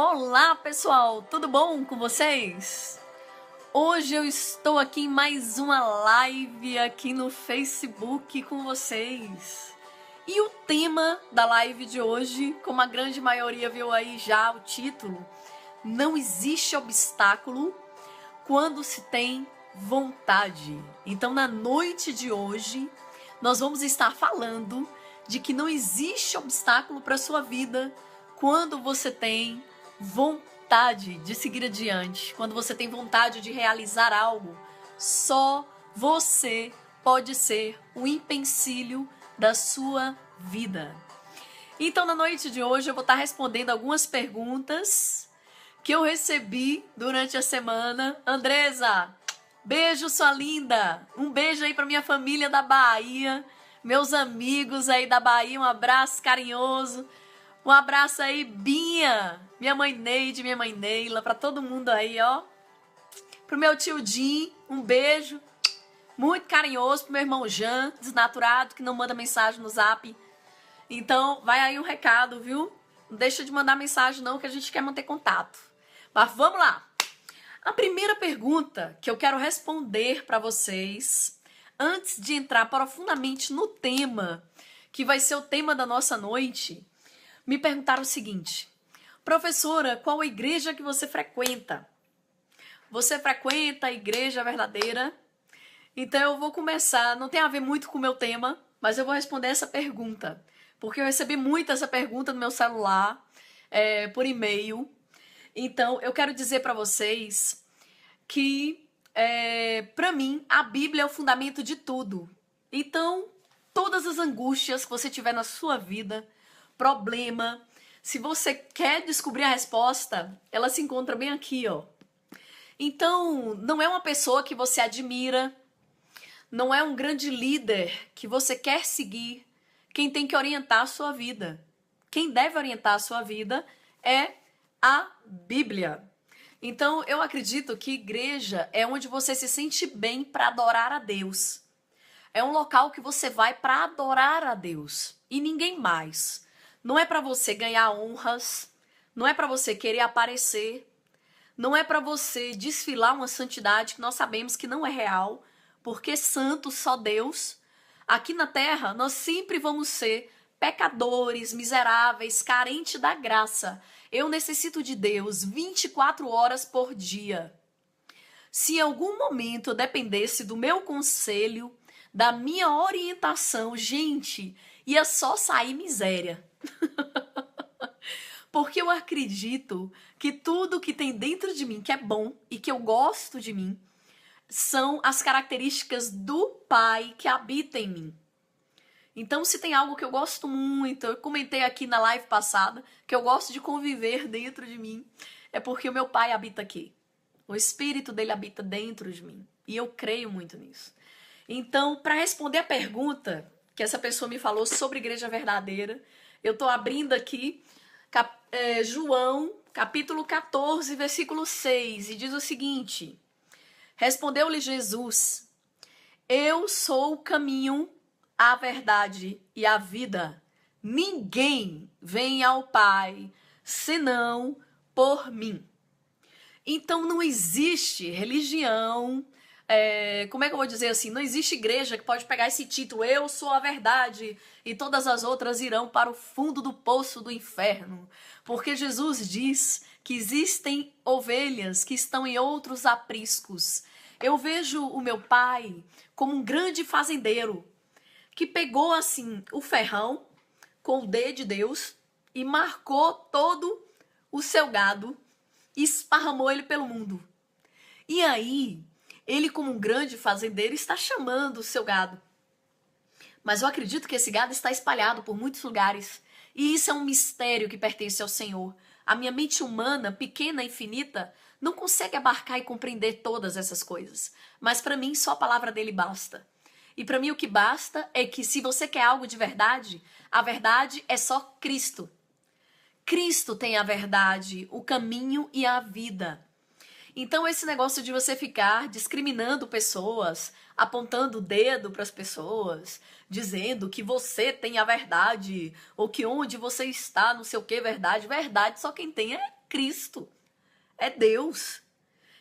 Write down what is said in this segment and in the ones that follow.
Olá, pessoal, tudo bom com vocês? Hoje eu estou aqui em mais uma live aqui no Facebook com vocês. E o tema da live de hoje, como a grande maioria viu aí já o título, não existe obstáculo quando se tem vontade. Então, na noite de hoje, nós vamos estar falando de que não existe obstáculo para a sua vida quando você tem vontade de seguir adiante, quando você tem vontade de realizar algo. Só você pode ser o empecilho da sua vida. Então, na noite de hoje, eu vou estar respondendo algumas perguntas que eu recebi durante a semana. Andresa, beijo, sua linda. Um beijo aí para minha família da Bahia, meus amigos aí da Bahia, um abraço carinhoso. Um abraço aí, Binha, minha mãe Neide, minha mãe Neila, para todo mundo aí, ó. Pro meu tio Jim, um beijo muito carinhoso. Pro meu irmão Jean, desnaturado, que não manda mensagem no Zap. Então, vai aí um recado, viu? Não deixa de mandar mensagem não, que a gente quer manter contato. Mas vamos lá. A primeira pergunta que eu quero responder para vocês, antes de entrar profundamente no tema, que vai ser o tema da nossa noite, me perguntaram o seguinte: professora, qual a igreja que você frequenta? Você frequenta a igreja verdadeira? Então eu vou começar, não tem a ver muito com o meu tema, mas eu vou responder essa pergunta, porque eu recebi muito essa pergunta no meu celular, por e-mail. Então eu quero dizer para vocês que, para mim, a Bíblia é o fundamento de tudo. Então, todas as angústias que você tiver na sua vida, problema, se você quer descobrir a resposta, ela se encontra bem aqui, ó. Então, não é uma pessoa que você admira, não é um grande líder que você quer seguir. Quem tem que orientar a sua vida, quem deve orientar a sua vida é a Bíblia. Então, eu acredito que igreja é onde você se sente bem para adorar a Deus. É um local que você vai para adorar a Deus e ninguém mais. Não é para você ganhar honras, não é para você querer aparecer, não é para você desfilar uma santidade que nós sabemos que não é real, porque santo só Deus. Aqui na terra nós sempre vamos ser pecadores, miseráveis, carentes da graça. Eu necessito de Deus 24 horas por dia. Se em algum momento eu dependesse do meu conselho, da minha orientação, gente, ia só sair miséria. Porque eu acredito que tudo que tem dentro de mim, que é bom e que eu gosto de mim, são as características do Pai que habita em mim. Então, se tem algo que eu gosto muito, eu comentei aqui na live passada, que eu gosto de conviver dentro de mim, é porque o meu Pai habita aqui. O Espírito dele habita dentro de mim. E eu creio muito nisso. Então, para responder a pergunta que essa pessoa me falou sobre igreja verdadeira, eu estou abrindo aqui João, capítulo 14, versículo 6, e diz o seguinte: respondeu-lhe Jesus: eu sou o caminho, a verdade e a vida. Ninguém vem ao Pai senão por mim. Então não existe religião, como é que eu vou dizer assim? Não existe igreja que pode pegar esse título, eu sou a verdade, e todas as outras irão para o fundo do poço do inferno. Porque Jesus diz que existem ovelhas que estão em outros apriscos. Eu vejo o meu pai como um grande fazendeiro que pegou assim o ferrão com o D de Deus e marcou todo o seu gado e esparramou ele pelo mundo. E aí, ele como um grande fazendeiro está chamando o seu gado. Mas eu acredito que esse gado está espalhado por muitos lugares. E isso é um mistério que pertence ao Senhor. A minha mente humana, pequena e finita, não consegue abarcar e compreender todas essas coisas. Mas para mim, só a palavra dele basta. E para mim o que basta é que se você quer algo de verdade, a verdade é só Cristo. Cristo tem a verdade, o caminho e a vida. Então esse negócio de você ficar discriminando pessoas, apontando o dedo para as pessoas, dizendo que você tem a verdade, ou que onde você está, não sei o que, verdade. Verdade só quem tem é Cristo, é Deus.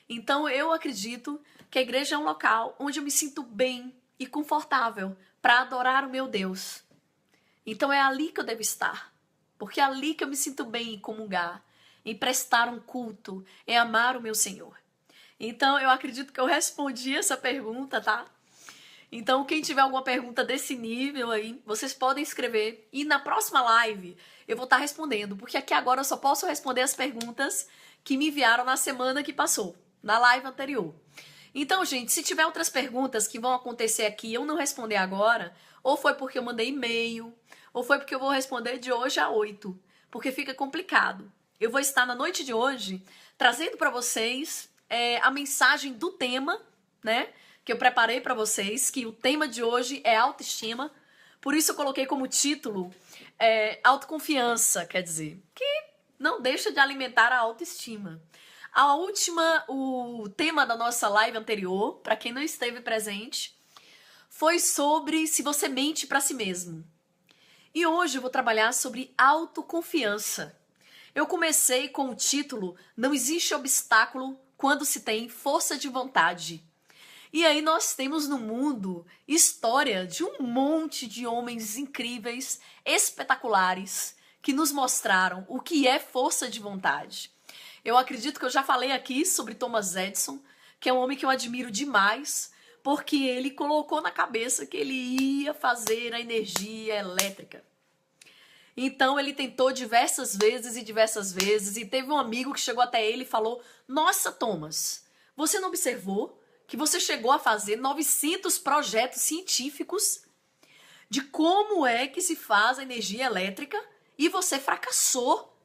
Então eu acredito que a igreja é um local onde eu me sinto bem e confortável para adorar o meu Deus. Então é ali que eu devo estar, porque é ali que eu me sinto bem em comungar, em prestar um culto, em amar o meu Senhor. Então eu acredito que eu respondi essa pergunta, tá? Então quem tiver alguma pergunta desse nível aí, vocês podem escrever e na próxima live eu vou estar respondendo, porque aqui agora eu só posso responder as perguntas que me enviaram na semana que passou, na live anterior. Então, gente, se tiver outras perguntas que vão acontecer aqui e eu não responder agora, ou foi porque eu mandei e-mail, ou foi porque eu vou responder de hoje a 8, porque fica complicado. Eu vou estar na noite de hoje trazendo para vocês a mensagem do tema, né? Que eu preparei para vocês, que o tema de hoje é autoestima. Por isso eu coloquei como título autoconfiança, quer dizer, que não deixa de alimentar a autoestima. O tema da nossa live anterior, para quem não esteve presente, foi sobre se você mente para si mesmo. E hoje eu vou trabalhar sobre autoconfiança. Eu comecei com o título Não existe obstáculo quando se tem força de vontade. E aí nós temos no mundo história de um monte de homens incríveis, espetaculares, que nos mostraram o que é força de vontade. Eu acredito que eu já falei aqui sobre Thomas Edison, que é um homem que eu admiro demais, porque ele colocou na cabeça que ele ia fazer a energia elétrica. Então ele tentou diversas vezes, e teve um amigo que chegou até ele e falou: Nossa, Thomas, você não observou que você chegou a fazer 900 projetos científicos de como é que se faz a energia elétrica e você fracassou?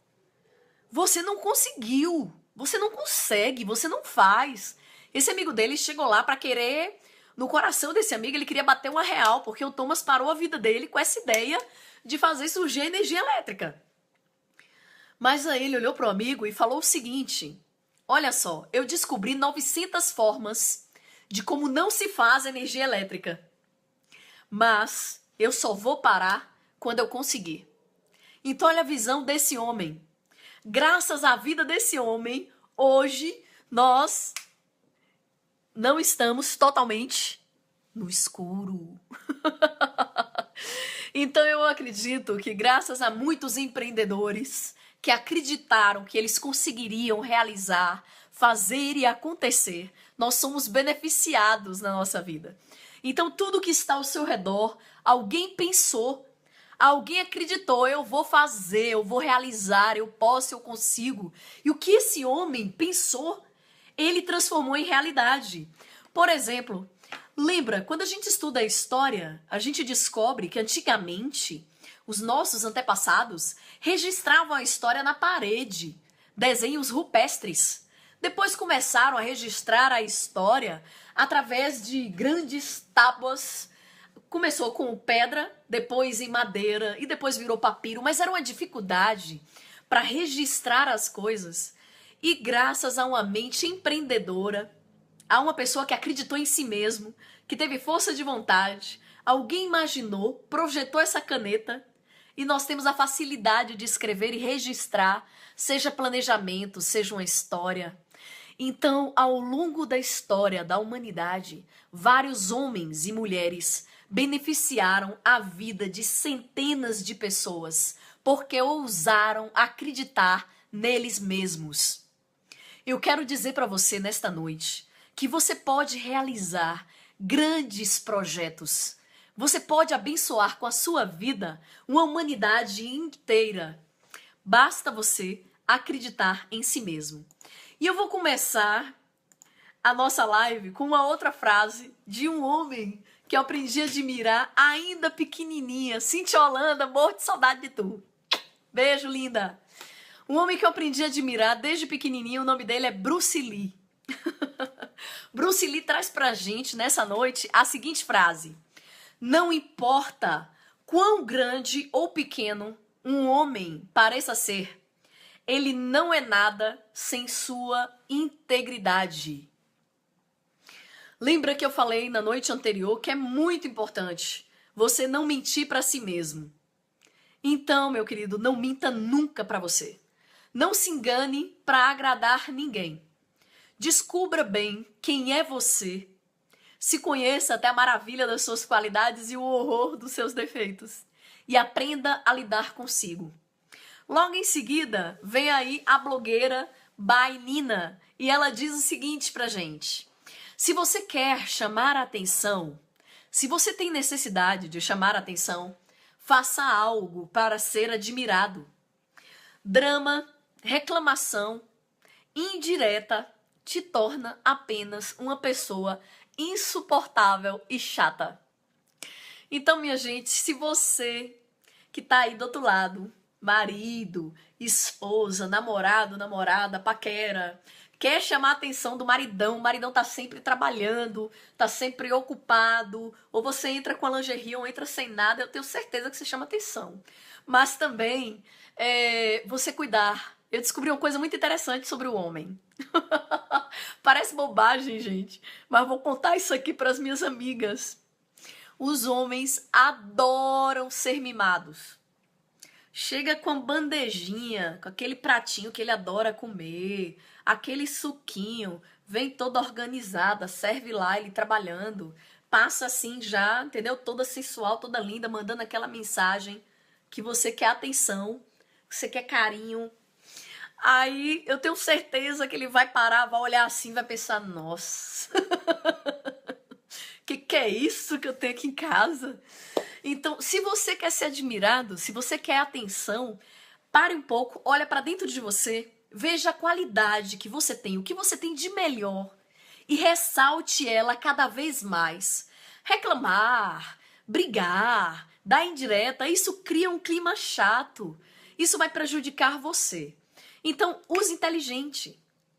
Você não conseguiu, você não consegue, você não faz. Esse amigo dele chegou lá para querer, no coração desse amigo, ele queria bater R$1, porque o Thomas parou a vida dele com essa ideia de fazer surgir a energia elétrica. Mas aí ele olhou pro amigo e falou o seguinte: olha só, eu descobri 900 formas de como não se faz energia elétrica, mas eu só vou parar quando eu conseguir. Então olha a visão desse homem. Graças à vida desse homem, hoje nós não estamos totalmente no escuro. Então eu acredito que graças a muitos empreendedores que acreditaram que eles conseguiriam realizar, fazer e acontecer, nós somos beneficiados na nossa vida. Então tudo que está ao seu redor, alguém pensou, alguém acreditou: eu vou fazer, eu vou realizar, eu posso, eu consigo. E o que esse homem pensou, ele transformou em realidade. Por exemplo, lembra, quando a gente estuda a história, a gente descobre que antigamente os nossos antepassados registravam a história na parede, desenhos rupestres. Depois começaram a registrar a história através de grandes tábuas. Começou com pedra, depois em madeira e depois virou papiro, mas era uma dificuldade para registrar as coisas. E graças a uma mente empreendedora, a uma pessoa que acreditou em si mesmo, que teve força de vontade, alguém imaginou, projetou essa caneta e nós temos a facilidade de escrever e registrar, seja planejamento, seja uma história. Então, ao longo da história da humanidade, vários homens e mulheres beneficiaram a vida de centenas de pessoas porque ousaram acreditar neles mesmos. Eu quero dizer para você nesta noite que você pode realizar grandes projetos. Você pode abençoar com a sua vida uma humanidade inteira. Basta você acreditar em si mesmo. E eu vou começar a nossa live com uma outra frase de um homem que eu aprendi a admirar ainda pequenininha. Cintia Holanda, morro de saudade de tu. Beijo, linda. Um homem que eu aprendi a admirar desde pequenininho, o nome dele é Bruce Lee. Bruce Lee traz pra gente nessa noite a seguinte frase: não importa quão grande ou pequeno um homem pareça ser, Ele não é nada sem sua integridade. Lembra que eu falei na noite anterior que é muito importante você não mentir para si mesmo. Então, meu querido, não minta nunca para você. Não se engane para agradar ninguém. Descubra bem quem é você. Se conheça até a maravilha das suas qualidades e o horror dos seus defeitos. E aprenda a lidar consigo. Logo em seguida, vem aí a blogueira by Nina. E ela diz o seguinte pra gente. Se você quer chamar a atenção, se você tem necessidade de chamar a atenção, faça algo para ser admirado. Drama, reclamação, indireta te torna apenas uma pessoa insuportável e chata. Então, minha gente, se você que tá aí do outro lado, marido, esposa, namorado, namorada, paquera, quer chamar a atenção do maridão, o maridão tá sempre trabalhando, tá sempre ocupado, ou você entra com a lingerie ou entra sem nada, eu tenho certeza que você chama atenção. Mas também, você cuidar. Eu descobri uma coisa muito interessante sobre o homem. Parece bobagem, gente, mas vou contar isso aqui para as minhas amigas. Os homens adoram ser mimados. Chega com a bandejinha, com aquele pratinho que ele adora comer, aquele suquinho, vem toda organizada, serve lá ele trabalhando, passa assim já, entendeu? Toda sensual, toda linda, mandando aquela mensagem que você quer atenção, que você quer carinho. Aí eu tenho certeza que ele vai parar, vai olhar assim, vai pensar, nossa, que é isso que eu tenho aqui em casa? Então, se você quer ser admirado, se você quer atenção, pare um pouco, olha para dentro de você, veja a qualidade que você tem, o que você tem de melhor e ressalte ela cada vez mais. Reclamar, brigar, dar indireta, isso cria um clima chato. Isso vai prejudicar você. Então, use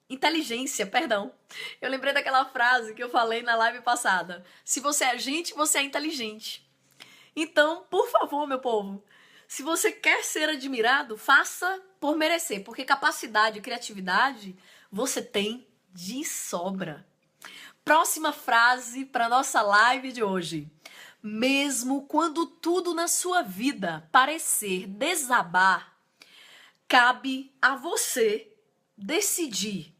inteligência, perdão. Eu lembrei daquela frase que eu falei na live passada. Se você é gente, você é inteligente. Então, por favor, meu povo, se você quer ser admirado, faça por merecer, porque capacidade e criatividade você tem de sobra. Próxima frase para nossa live de hoje. Mesmo quando tudo na sua vida parecer desabar, cabe a você decidir.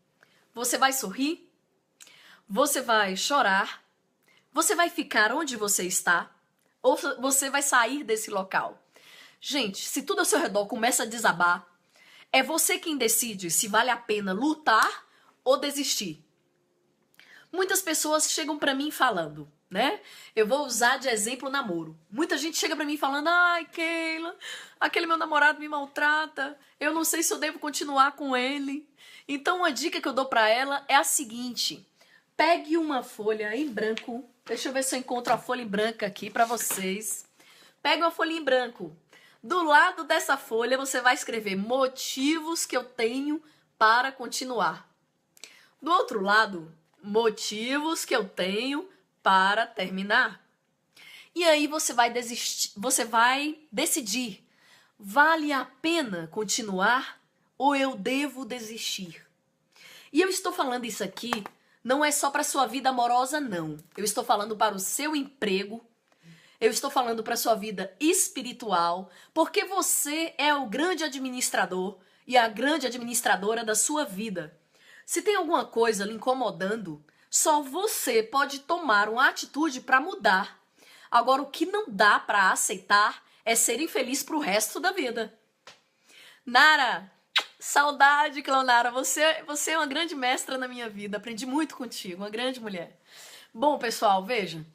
Você vai sorrir? Você vai chorar? Você vai ficar onde você está? Ou você vai sair desse local? Gente, se tudo ao seu redor começa a desabar, é você quem decide se vale a pena lutar ou desistir. Muitas pessoas chegam pra mim falando, né? Eu vou usar de exemplo o namoro. Muita gente chega pra mim falando, ai, Keila, aquele meu namorado me maltrata, eu não sei se eu devo continuar com ele. Então, uma dica que eu dou pra ela é a seguinte, pegue uma folha em branco, deixa eu ver se eu encontro a folha em branco aqui pra vocês. Pegue uma folha em branco. Do lado dessa folha, você vai escrever motivos que eu tenho para continuar. Do outro lado, motivos que eu tenho para terminar. E aí você vai decidir, vale a pena continuar ou eu devo desistir? E eu estou falando isso aqui, não é só para sua vida amorosa, não. Eu estou falando para o seu emprego, eu estou falando para sua vida espiritual, porque você é o grande administrador e a grande administradora da sua vida. Se tem alguma coisa lhe incomodando, só você pode tomar uma atitude para mudar. Agora, o que não dá para aceitar é ser infeliz pro resto da vida. Nara, saudade, Cleonara. Você é uma grande mestra na minha vida. Aprendi muito contigo, uma grande mulher. Bom, pessoal, veja.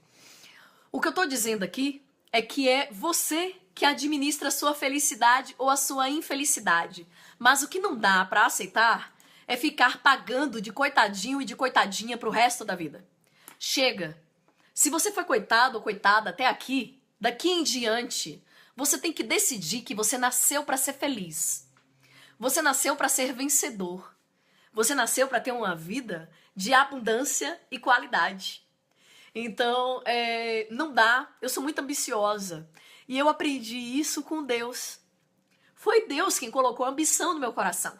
O que eu tô dizendo aqui é que é você que administra a sua felicidade ou a sua infelicidade. Mas o que não dá para aceitar é ficar pagando de coitadinho e de coitadinha pro resto da vida. Chega. Se você foi coitado ou coitada até aqui, daqui em diante, você tem que decidir que você nasceu para ser feliz. Você nasceu para ser vencedor. Você nasceu para ter uma vida de abundância e qualidade. Então, não dá. Eu sou muito ambiciosa. E eu aprendi isso com Deus. Foi Deus quem colocou a ambição no meu coração.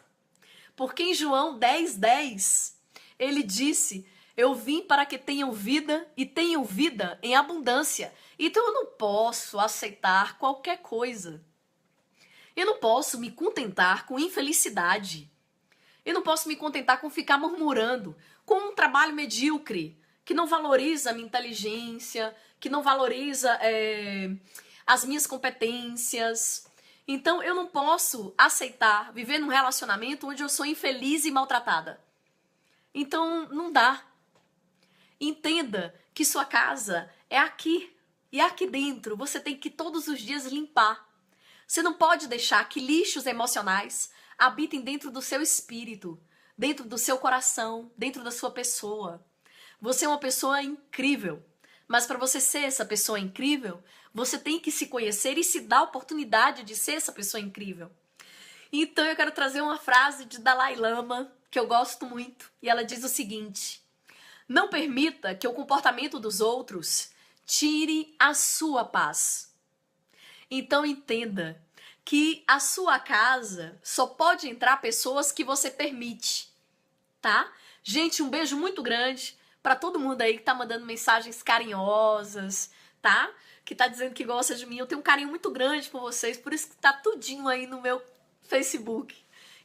Porque em João 10:10, ele disse: eu vim para que tenham vida e tenham vida em abundância. Então eu não posso aceitar qualquer coisa. Eu não posso me contentar com infelicidade. Eu não posso me contentar com ficar murmurando, com um trabalho medíocre, que não valoriza a minha inteligência, que não valoriza as minhas competências. Então eu não posso aceitar viver num relacionamento onde eu sou infeliz e maltratada. Então não dá. Entenda que sua casa é aqui. E aqui dentro você tem que todos os dias limpar. Você não pode deixar que lixos emocionais habitem dentro do seu espírito, dentro do seu coração, dentro da sua pessoa. Você é uma pessoa incrível, mas para você ser essa pessoa incrível, você tem que se conhecer e se dar a oportunidade de ser essa pessoa incrível. Então eu quero trazer uma frase de Dalai Lama, que eu gosto muito, e ela diz o seguinte: não permita que o comportamento dos outros tire a sua paz. Então entenda que a sua casa só pode entrar pessoas que você permite, tá? Gente, um beijo muito grande para todo mundo aí que tá mandando mensagens carinhosas, tá? Que tá dizendo que gosta de mim. Eu tenho um carinho muito grande por vocês, por isso que tá tudinho aí no meu Facebook.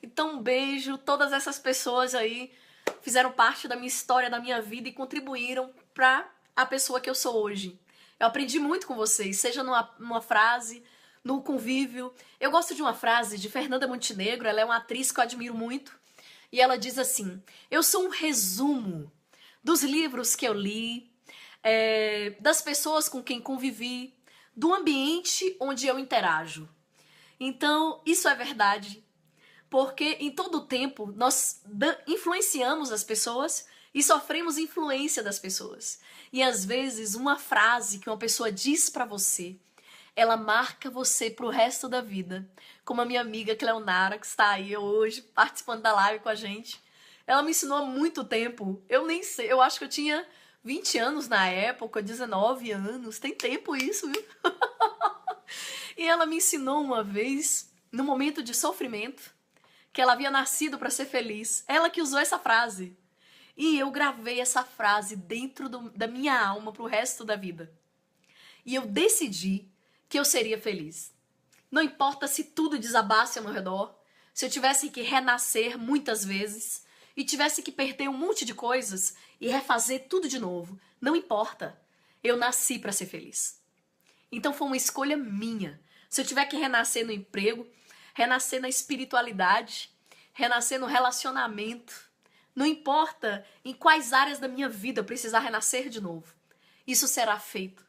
Então um beijo, todas essas pessoas aí fizeram parte da minha história, da minha vida e contribuíram para a pessoa que eu sou hoje. Eu aprendi muito com vocês, seja numa frase, no convívio. Eu gosto de uma frase de Fernanda Montenegro, ela é uma atriz que eu admiro muito, e ela diz assim: eu sou um resumo dos livros que eu li, das pessoas com quem convivi, do ambiente onde eu interajo. Então, isso é verdade, porque em todo o tempo nós influenciamos as pessoas e sofremos influência das pessoas. E às vezes uma frase que uma pessoa diz pra você, ela marca você pro resto da vida. Como a minha amiga Cleonara, que está aí hoje participando da live com a gente. Ela me ensinou há muito tempo. Eu nem sei, eu acho que eu tinha 20 anos na época, 19 anos. Tem tempo isso, viu? E ela me ensinou uma vez, no momento de sofrimento, que ela havia nascido para ser feliz. Ela que usou essa frase. E eu gravei essa frase dentro da minha alma pro resto da vida. E eu decidi que eu seria feliz. Não importa se tudo desabasse ao meu redor, se eu tivesse que renascer muitas vezes e tivesse que perder um monte de coisas e refazer tudo de novo. Não importa. Eu nasci para ser feliz. Então foi uma escolha minha. Se eu tiver que renascer no emprego, renascer na espiritualidade, renascer no relacionamento, não importa em quais áreas da minha vida eu precisar renascer de novo, isso será feito.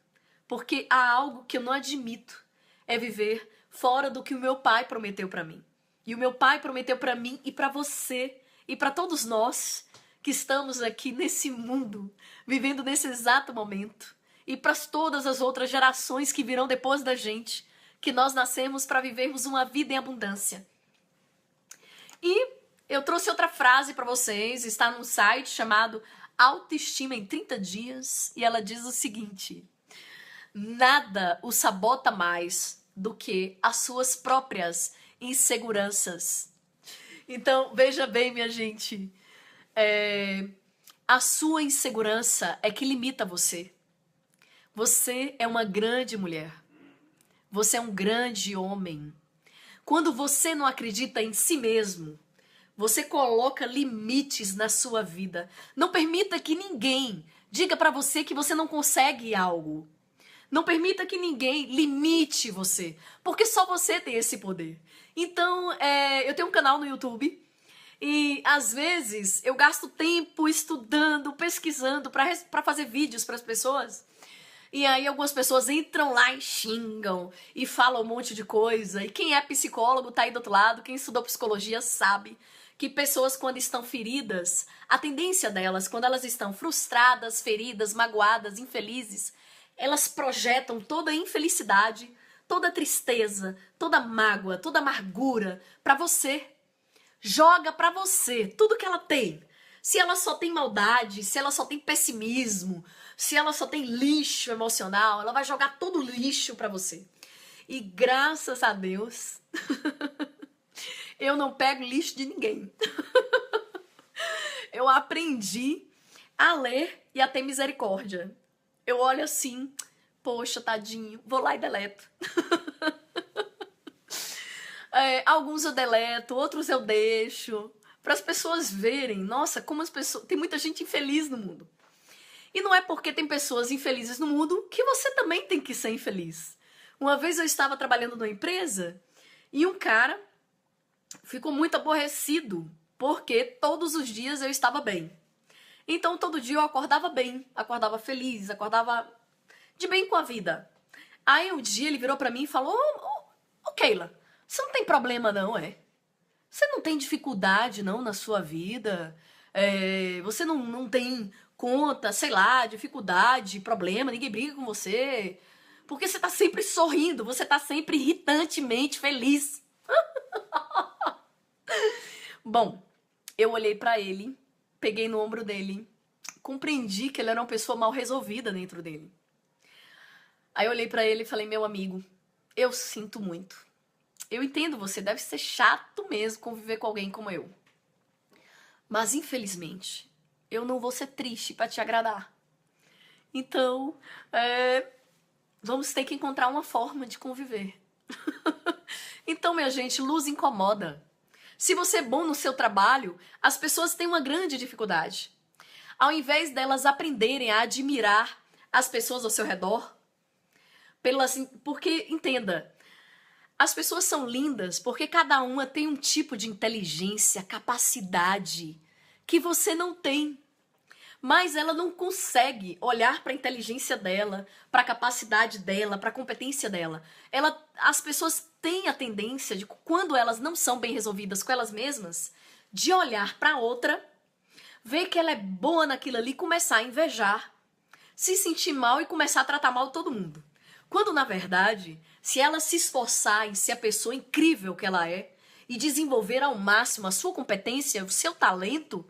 Porque há algo que eu não admito, é viver fora do que o meu pai prometeu para mim. E o meu pai prometeu para mim e para você e para todos nós que estamos aqui nesse mundo, vivendo nesse exato momento, e para todas as outras gerações que virão depois da gente, que nós nascemos para vivermos uma vida em abundância. E eu trouxe outra frase para vocês, está num site chamado Autoestima em 30 Dias, e ela diz o seguinte: nada o sabota mais do que as suas próprias inseguranças. Então, veja bem, minha gente, a sua insegurança é que limita você. Você é uma grande mulher. Você é um grande homem. Quando você não acredita em si mesmo, você coloca limites na sua vida. Não permita que ninguém diga pra você que você não consegue algo. Não permita que ninguém limite você, porque só você tem esse poder. Então, eu tenho um canal no YouTube e às vezes eu gasto tempo estudando, pesquisando pra fazer vídeos pras pessoas. E aí algumas pessoas entram lá e xingam e falam um monte de coisa. E quem é psicólogo tá aí do outro lado, quem estudou psicologia sabe que pessoas, quando estão feridas, a tendência delas, quando elas estão frustradas, feridas, magoadas, infelizes, elas projetam toda a infelicidade, toda a tristeza, toda a mágoa, toda a amargura pra você. Joga pra você tudo que ela tem. Se ela só tem maldade, se ela só tem pessimismo, se ela só tem lixo emocional, ela vai jogar todo o lixo pra você. E graças a Deus, eu não pego lixo de ninguém. Eu aprendi a ler e a ter misericórdia. Eu olho assim, poxa, tadinho, vou lá e deleto. Alguns eu deleto, outros eu deixo, para as pessoas verem, nossa, como as pessoas... Tem muita gente infeliz no mundo. E não é porque tem pessoas infelizes no mundo que você também tem que ser infeliz. Uma vez eu estava trabalhando numa empresa e um cara ficou muito aborrecido porque todos os dias eu estava bem. Então todo dia eu acordava bem, acordava feliz, acordava de bem com a vida. Aí um dia ele virou pra mim e falou: Ô Keila, você não tem problema não, é? Você não tem dificuldade não na sua vida? Você não tem conta, sei lá, dificuldade, problema, ninguém briga com você? Porque você tá sempre sorrindo, você tá sempre irritantemente feliz. Bom, eu olhei pra ele, peguei no ombro dele, compreendi que ele era uma pessoa mal resolvida dentro dele. Aí eu olhei pra ele e falei: meu amigo, eu sinto muito. Eu entendo, você deve ser chato mesmo conviver com alguém como eu. Mas infelizmente, eu não vou ser triste pra te agradar. Então, vamos ter que encontrar uma forma de conviver. Então, minha gente, luz incomoda. Se você é bom no seu trabalho, as pessoas têm uma grande dificuldade. Ao invés delas aprenderem a admirar as pessoas ao seu redor, porque, entenda, as pessoas são lindas porque cada uma tem um tipo de inteligência, capacidade que você não tem. Mas ela não consegue olhar para a inteligência dela, para a capacidade dela, para a competência dela. As pessoas têm a tendência de, quando elas não são bem resolvidas com elas mesmas, de olhar para outra, ver que ela é boa naquilo ali, começar a invejar, se sentir mal e começar a tratar mal todo mundo. Quando, na verdade, se ela se esforçar em ser a pessoa incrível que ela é e desenvolver ao máximo a sua competência, o seu talento,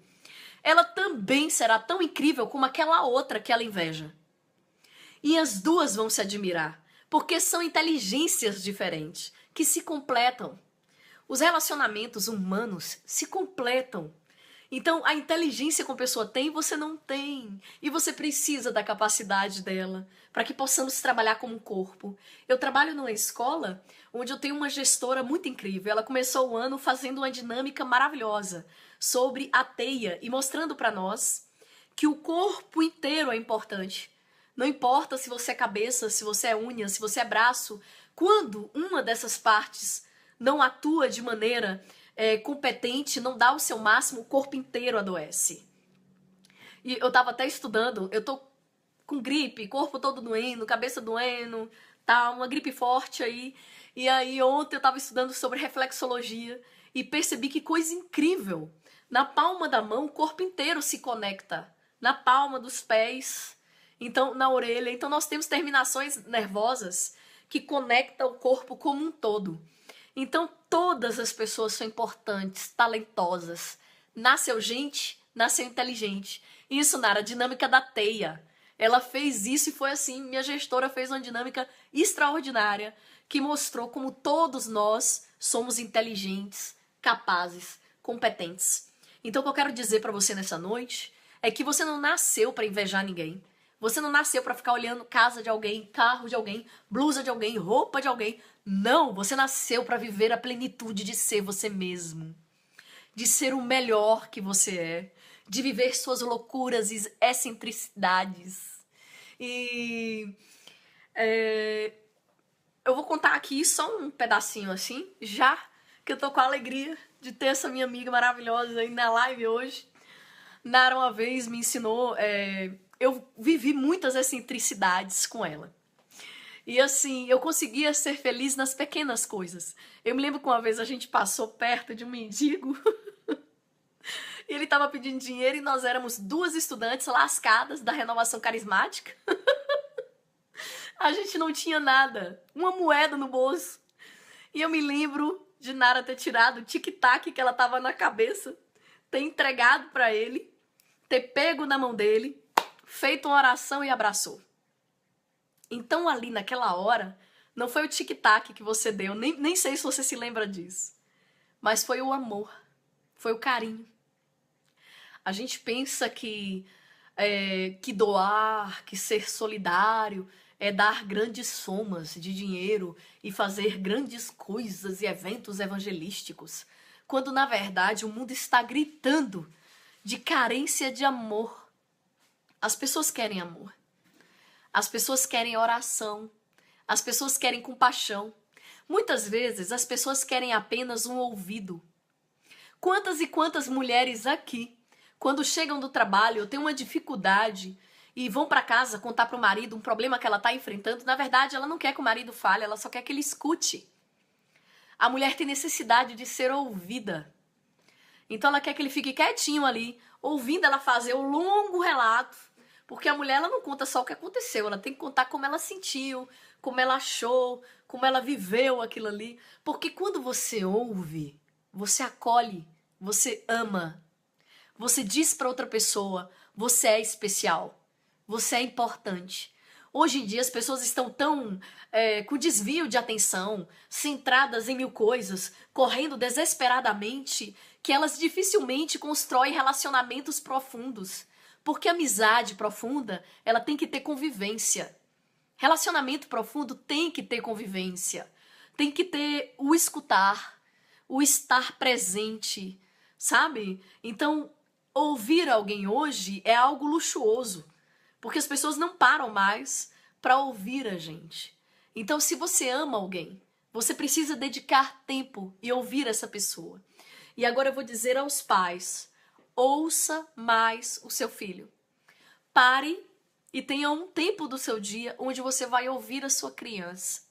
ela também será tão incrível como aquela outra que ela inveja. E as duas vão se admirar, porque são inteligências diferentes, que se completam. Os relacionamentos humanos se completam. Então, a inteligência que a pessoa tem, você não tem. E você precisa da capacidade dela, para que possamos trabalhar como um corpo. Eu trabalho numa escola onde eu tenho uma gestora muito incrível. Ela começou o ano fazendo uma dinâmica maravilhosa sobre a teia e mostrando para nós que o corpo inteiro é importante. Não importa se você é cabeça, se você é unha, se você é braço. Quando uma dessas partes não atua de maneira competente, não dá o seu máximo, o corpo inteiro adoece. E eu tava até estudando, eu tô com gripe, corpo todo doendo, cabeça doendo, tá uma gripe forte aí. E aí ontem eu tava estudando sobre reflexologia e percebi que coisa incrível. Na palma da mão, o corpo inteiro se conecta. Na palma dos pés, então na orelha. Então nós temos terminações nervosas que conectam o corpo como um todo. Então todas as pessoas são importantes, talentosas. Nasceu gente, nasceu inteligente. Isso na dinâmica da teia. Ela fez isso e foi assim, minha gestora fez uma dinâmica extraordinária que mostrou como todos nós somos inteligentes, capazes, competentes. Então o que eu quero dizer pra você nessa noite é que você não nasceu pra invejar ninguém. Você não nasceu pra ficar olhando casa de alguém, carro de alguém, blusa de alguém, roupa de alguém. Não, você nasceu pra viver a plenitude de ser você mesmo. De ser o melhor que você é. De viver suas loucuras e excentricidades. E eu vou contar aqui só um pedacinho assim, já que eu tô com a alegria de ter essa minha amiga maravilhosa aí na live hoje. Nara uma vez me ensinou, eu vivi muitas excentricidades com ela. E assim, eu conseguia ser feliz nas pequenas coisas. Eu me lembro que uma vez a gente passou perto de um mendigo e ele tava pedindo dinheiro e nós éramos duas estudantes lascadas da renovação carismática. A gente não tinha nada, uma moeda no bolso. E eu me lembro de Nara ter tirado o tic-tac que ela tava na cabeça, ter entregado pra ele, ter pego na mão dele, feito uma oração e abraçou. Então ali naquela hora, Não foi o tic-tac que você deu, nem sei se você se lembra disso. Mas foi o amor, foi o carinho. A gente pensa que doar, que ser solidário é dar grandes somas de dinheiro e fazer grandes coisas e eventos evangelísticos, quando na verdade o mundo está gritando de carência de amor. As pessoas querem amor. As pessoas querem oração. As pessoas querem compaixão. Muitas vezes as pessoas querem apenas um ouvido. Quantas e quantas mulheres aqui, quando chegam do trabalho, têm uma dificuldade e vão para casa contar para o marido um problema que ela está enfrentando, na verdade ela não quer que o marido fale, ela só quer que ele escute. A mulher tem necessidade de ser ouvida. Então ela quer que ele fique quietinho ali, ouvindo ela fazer o longo relato, porque a mulher ela não conta só o que aconteceu, ela tem que contar como ela sentiu, como ela achou, como ela viveu aquilo ali. Porque quando você ouve, você acolhe, você ama, você diz para outra pessoa, você é especial, você é importante. Hoje em dia as pessoas estão tão com desvio de atenção, centradas em mil coisas, correndo desesperadamente, que elas dificilmente constroem relacionamentos profundos. Porque amizade profunda, ela tem que ter convivência. Relacionamento profundo tem que ter convivência. Tem que ter o escutar, o estar presente, sabe? Então, ouvir alguém hoje é algo luxuoso. Porque as pessoas não param mais para ouvir a gente. Então, se você ama alguém, você precisa dedicar tempo e ouvir essa pessoa. E agora eu vou dizer aos pais, ouça mais o seu filho. Pare e tenha um tempo do seu dia onde você vai ouvir a sua criança.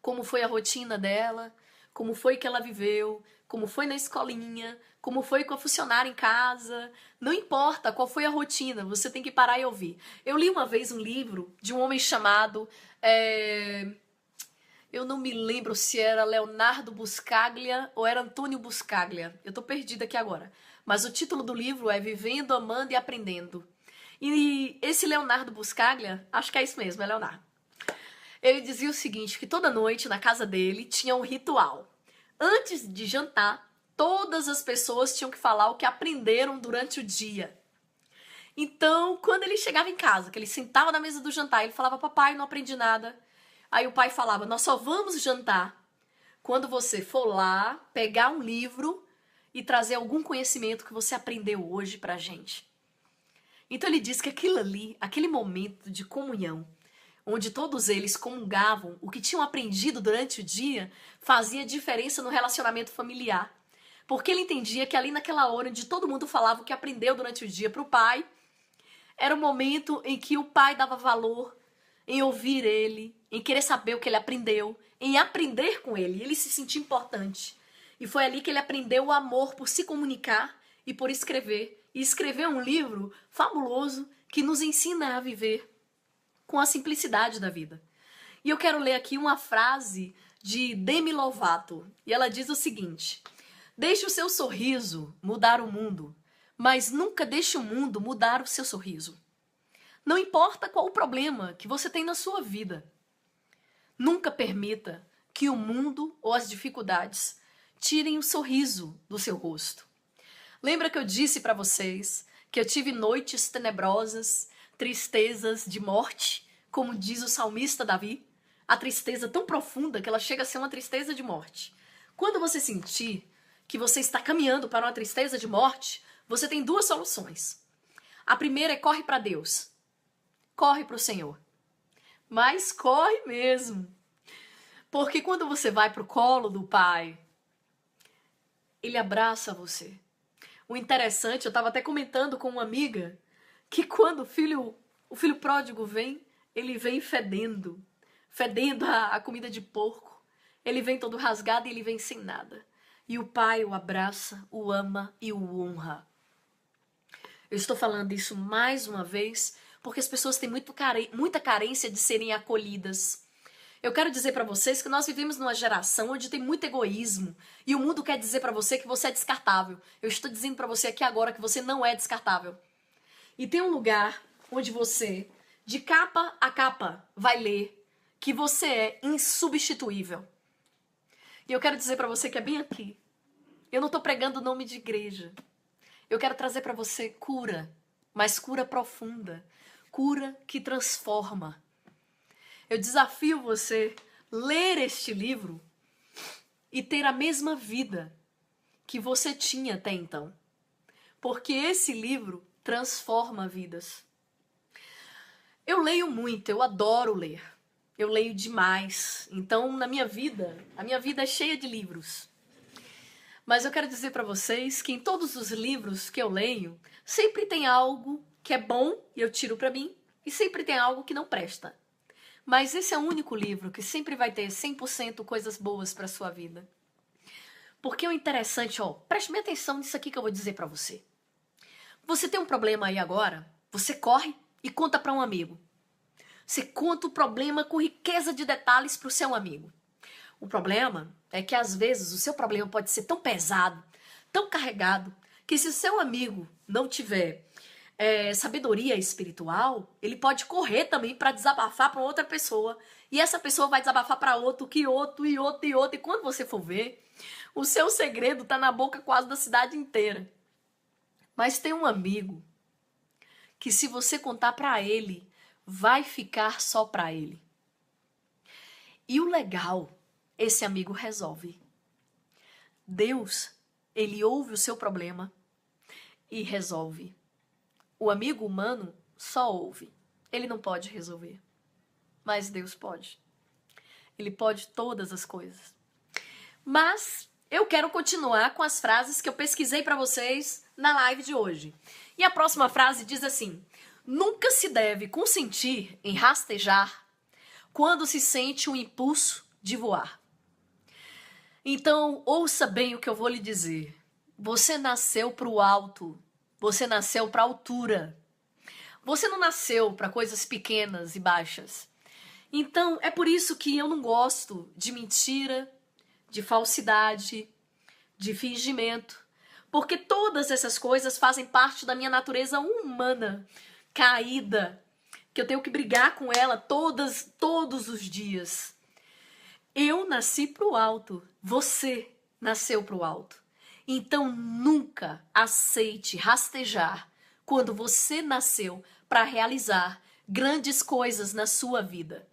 Como foi a rotina dela, como foi que ela viveu, como foi na escolinha, como foi com a funcionária em casa. Não importa qual foi a rotina, você tem que parar e ouvir. Eu li uma vez um livro de um homem chamado... eu não me lembro se era Leonardo Buscaglia ou era Antônio Buscaglia. Eu tô perdida aqui agora. Mas o título do livro é Vivendo, Amando e Aprendendo. E esse Leonardo Buscaglia, acho que é isso mesmo, é Leonardo. Ele dizia o seguinte, que toda noite na casa dele tinha um ritual. Antes de jantar, todas as pessoas tinham que falar o que aprenderam durante o dia. Então, quando ele chegava em casa, que ele sentava na mesa do jantar, ele falava, papai, não aprendi nada. Aí o pai falava, nós só vamos jantar quando você for lá, pegar um livro e trazer algum conhecimento que você aprendeu hoje pra gente. Então ele diz que aquilo ali, aquele momento de comunhão, onde todos eles comungavam o que tinham aprendido durante o dia, fazia diferença no relacionamento familiar. Porque ele entendia que ali naquela hora onde todo mundo falava o que aprendeu durante o dia para o pai, era o momento em que o pai dava valor em ouvir ele, em querer saber o que ele aprendeu, em aprender com ele, ele se sentia importante. E foi ali que ele aprendeu o amor por se comunicar e por escrever. E escreveu um livro fabuloso que nos ensina a viver com a simplicidade da vida. E eu quero ler aqui uma frase de Demi Lovato. E ela diz o seguinte: deixe o seu sorriso mudar o mundo, mas nunca deixe o mundo mudar o seu sorriso. Não importa qual o problema que você tem na sua vida. Nunca permita que o mundo ou as dificuldades tirem o sorriso do seu rosto. Lembra que eu disse para vocês que eu tive noites tenebrosas, tristezas de morte, como diz o salmista Davi? A tristeza tão profunda que ela chega a ser uma tristeza de morte. Quando você sentir que você está caminhando para uma tristeza de morte, você tem duas soluções. A primeira é corre para Deus. Corre para o Senhor. Mas corre mesmo. Porque quando você vai para o colo do Pai, Ele abraça você. O interessante, eu estava até comentando com uma amiga, que quando o filho pródigo vem, ele vem fedendo a comida de porco. Ele vem todo rasgado e ele vem sem nada. E o pai o abraça, o ama e o honra. Eu estou falando isso mais uma vez porque as pessoas têm muita carência de serem acolhidas. Eu quero dizer para vocês que nós vivemos numa geração onde tem muito egoísmo e o mundo quer dizer para você que você é descartável. Eu estou dizendo para você aqui agora que você não é descartável. E tem um lugar onde você, de capa a capa, vai ler que você é insubstituível. E eu quero dizer para você que é bem aqui. Eu não estou pregando o nome de igreja. Eu quero trazer para você cura, mas cura profunda, cura que transforma. Eu desafio você a ler este livro e ter a mesma vida que você tinha até então. Porque esse livro transforma vidas. Eu leio muito, eu adoro ler. Eu leio demais. Então, na minha vida, a minha vida é cheia de livros. Mas eu quero dizer para vocês que em todos os livros que eu leio, sempre tem algo que é bom e eu tiro para mim, e sempre tem algo que não presta. Mas esse é o único livro que sempre vai ter 100% coisas boas para sua vida. Porque o interessante, preste bem atenção nisso aqui que eu vou dizer para você. Você tem um problema aí agora, você corre e conta para um amigo. Você conta o problema com riqueza de detalhes para o seu amigo. O problema é que às vezes o seu problema pode ser tão pesado, tão carregado, que se o seu amigo não tiver sabedoria espiritual, ele pode correr também para desabafar para outra pessoa. E essa pessoa vai desabafar para outro, que outro, e outro, e outro. E quando você for ver, o seu segredo está na boca quase da cidade inteira. Mas tem um amigo que se você contar para ele, vai ficar só para ele. E o legal, esse amigo resolve. Deus, ele ouve o seu problema e resolve. O amigo humano só ouve. Ele não pode resolver. Mas Deus pode. Ele pode todas as coisas. Mas eu quero continuar com as frases que eu pesquisei para vocês na live de hoje. E a próxima frase diz assim: nunca se deve consentir em rastejar quando se sente um impulso de voar. Então, ouça bem o que eu vou lhe dizer. Você nasceu para o alto. Você nasceu para a altura. Você não nasceu para coisas pequenas e baixas. Então, é por isso que eu não gosto de mentira, de falsidade, de fingimento. Porque todas essas coisas fazem parte da minha natureza humana, caída, que eu tenho que brigar com ela todos os dias. Eu nasci para o alto. Você nasceu para o alto. Então nunca aceite rastejar quando você nasceu para realizar grandes coisas na sua vida.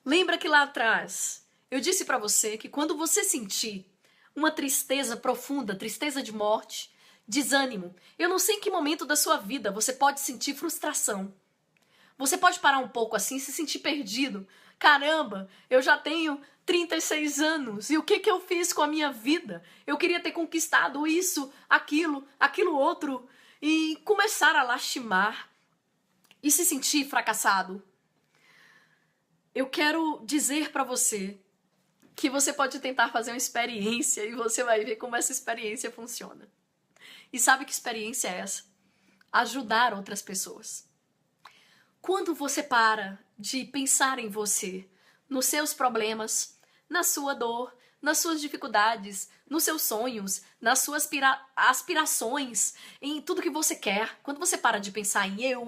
Lembra que lá atrás eu disse para você que quando você sentir uma tristeza profunda, tristeza de morte, desânimo, eu não sei em que momento da sua vida você pode sentir frustração. Você pode parar um pouco assim, se sentir perdido. Caramba, eu já tenho 36 anos e o que eu fiz com a minha vida? Eu queria ter conquistado isso, aquilo outro e começar a lastimar e se sentir fracassado. Eu quero dizer para você que você pode tentar fazer uma experiência e você vai ver como essa experiência funciona. E sabe que experiência é essa? Ajudar outras pessoas. Quando você para de pensar em você, nos seus problemas, na sua dor, nas suas dificuldades, nos seus sonhos, nas suas aspirações, em tudo que você quer, quando você para de pensar em eu,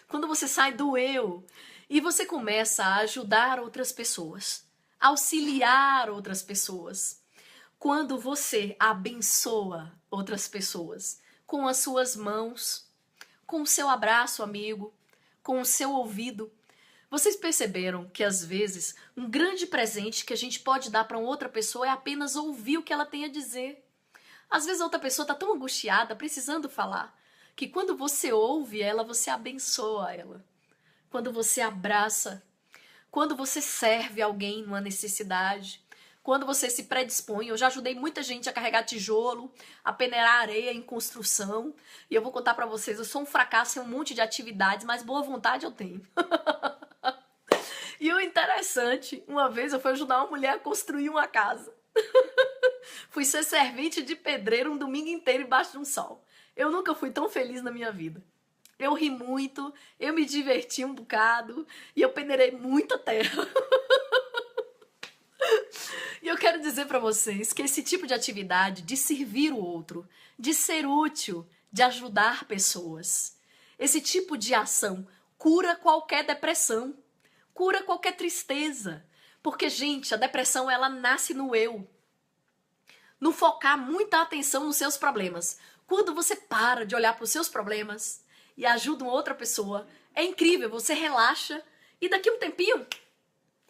quando você sai do eu e você começa a ajudar outras pessoas, auxiliar outras pessoas, quando você abençoa outras pessoas com as suas mãos, com o seu abraço amigo, com o seu ouvido. Vocês perceberam que às vezes um grande presente que a gente pode dar para outra pessoa é apenas ouvir o que ela tem a dizer. Às vezes a outra pessoa está tão angustiada, precisando falar, que quando você ouve ela, você abençoa ela. Quando você abraça, quando você serve alguém numa necessidade, quando você se predispõe. Eu já ajudei muita gente a carregar tijolo, a peneirar areia em construção. E eu vou contar pra vocês, eu sou um fracasso em um monte de atividades, mas boa vontade eu tenho. E o interessante, uma vez eu fui ajudar uma mulher a construir uma casa. Fui ser servente de pedreiro um domingo inteiro embaixo de um sol. Eu nunca fui tão feliz na minha vida. Eu ri muito, eu me diverti um bocado e eu peneirei muita terra. E eu quero dizer para vocês que esse tipo de atividade de servir o outro, de ser útil, de ajudar pessoas, esse tipo de ação cura qualquer depressão, cura qualquer tristeza. Porque, gente, a depressão, ela nasce no eu. No focar muita atenção nos seus problemas. Quando você para de olhar para os seus problemas e ajuda uma outra pessoa, é incrível, você relaxa e daqui a um tempinho,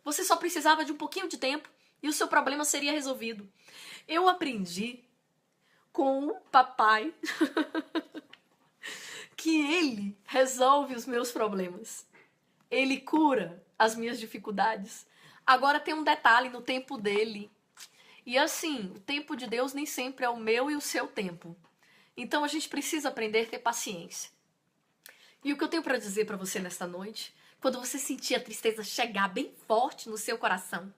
você só precisava de um pouquinho de tempo e o seu problema seria resolvido. Eu aprendi com o papai que ele resolve os meus problemas. Ele cura as minhas dificuldades. Agora tem um detalhe no tempo dele. E assim, o tempo de Deus nem sempre é o meu e o seu tempo. Então a gente precisa aprender a ter paciência. E o que eu tenho para dizer para você nesta noite, quando você sentir a tristeza chegar bem forte no seu coração,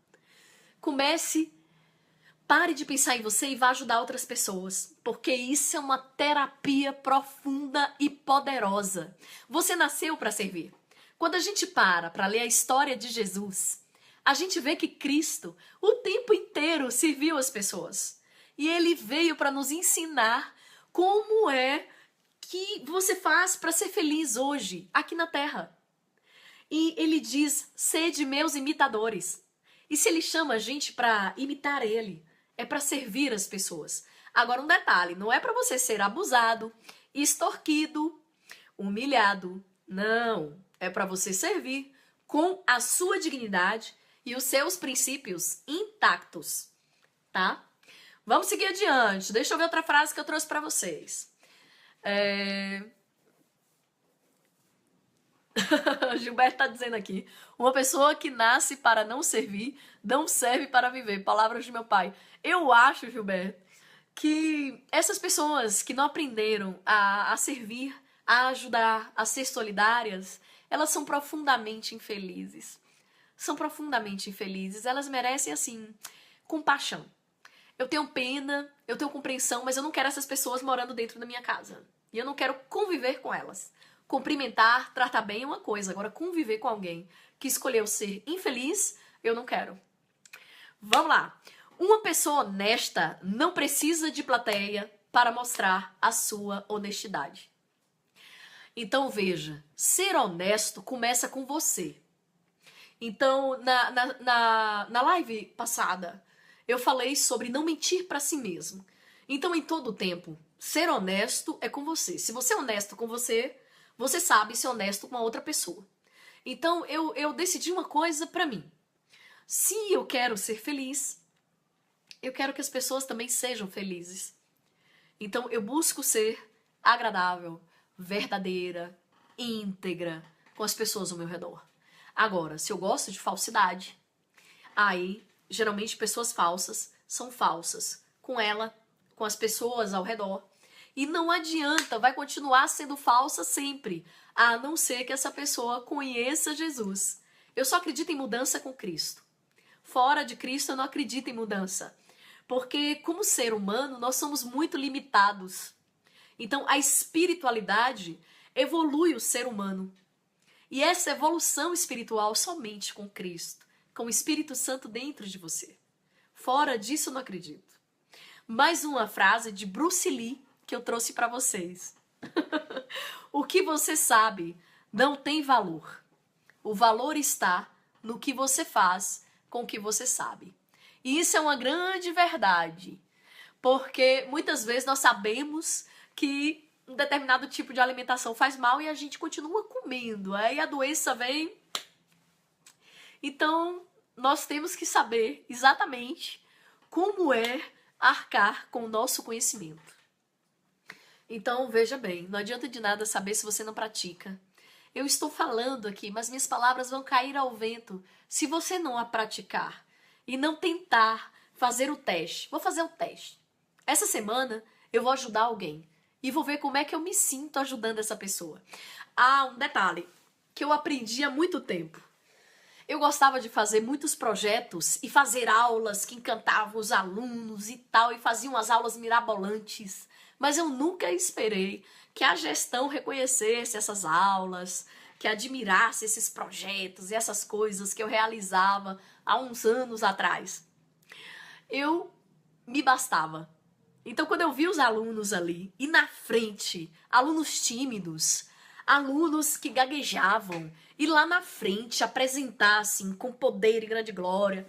pare de pensar em você e vá ajudar outras pessoas, porque isso é uma terapia profunda e poderosa. Você nasceu para servir. Quando a gente para ler a história de Jesus, a gente vê que Cristo, o tempo inteiro, serviu as pessoas. E ele veio para nos ensinar como é que você faz para ser feliz hoje, aqui na Terra. E ele diz, sede meus imitadores. E se ele chama a gente para imitar ele, é para servir as pessoas. Agora um detalhe, não é para você ser abusado, extorquido, humilhado. Não, é para você servir com a sua dignidade e os seus princípios intactos, tá? Vamos seguir adiante. Deixa eu ver outra frase que eu trouxe para vocês. Gilberto tá dizendo aqui, uma pessoa que nasce para não servir, não serve para viver. Palavras de meu pai. Eu acho, Gilberto, que essas pessoas que não aprenderam a servir, a ajudar, a ser solidárias, elas são profundamente infelizes. São profundamente infelizes. Elas merecem, assim, compaixão. Eu tenho pena, eu tenho compreensão, mas eu não quero essas pessoas morando dentro da minha casa. E eu não quero conviver com elas. Cumprimentar, tratar bem é uma coisa. Agora, conviver com alguém que escolheu ser infeliz, eu não quero. Vamos lá. Uma pessoa honesta não precisa de plateia para mostrar a sua honestidade. Então, veja, ser honesto começa com você. Então, na live passada, eu falei sobre não mentir para si mesmo. Então, em todo tempo, ser honesto é com você. Se você é honesto com você, você sabe ser honesto com a outra pessoa. Então, eu decidi uma coisa para mim. Se eu quero ser feliz, eu quero que as pessoas também sejam felizes. Então, eu busco ser agradável, verdadeira, íntegra com as pessoas ao meu redor. Agora, se eu gosto de falsidade, aí, geralmente, pessoas falsas são falsas com ela, com as pessoas ao redor. E não adianta, vai continuar sendo falsa sempre, a não ser que essa pessoa conheça Jesus. Eu só acredito em mudança com Cristo. Fora de Cristo, eu não acredito em mudança. Porque, como ser humano, nós somos muito limitados. Então, a espiritualidade evolui o ser humano. E essa evolução espiritual somente com Cristo, com o Espírito Santo dentro de você. Fora disso, eu não acredito. Mais uma frase de Bruce Lee que eu trouxe para vocês. O que você sabe não tem valor. O valor está no que você faz com o que você sabe. E isso é uma grande verdade. Porque muitas vezes nós sabemos que um determinado tipo de alimentação faz mal e a gente continua comendo. Aí a doença vem. Então, nós temos que saber exatamente como é arcar com o nosso conhecimento. Então, veja bem, não adianta de nada saber se você não pratica. Eu estou falando aqui, mas minhas palavras vão cair ao vento se você não a praticar e não tentar fazer o teste. Vou fazer o teste. Essa semana eu vou ajudar alguém e vou ver como é que eu me sinto ajudando essa pessoa. Ah, um detalhe que eu aprendi há muito tempo. Eu gostava de fazer muitos projetos e fazer aulas que encantavam os alunos e tal, e faziam umas aulas mirabolantes. Mas eu nunca esperei que a gestão reconhecesse essas aulas, que admirasse esses projetos e essas coisas que eu realizava há uns anos atrás. Eu me bastava. Então, quando eu vi os alunos ali, e na frente, alunos tímidos, alunos que gaguejavam e lá na frente apresentassem com poder e grande glória,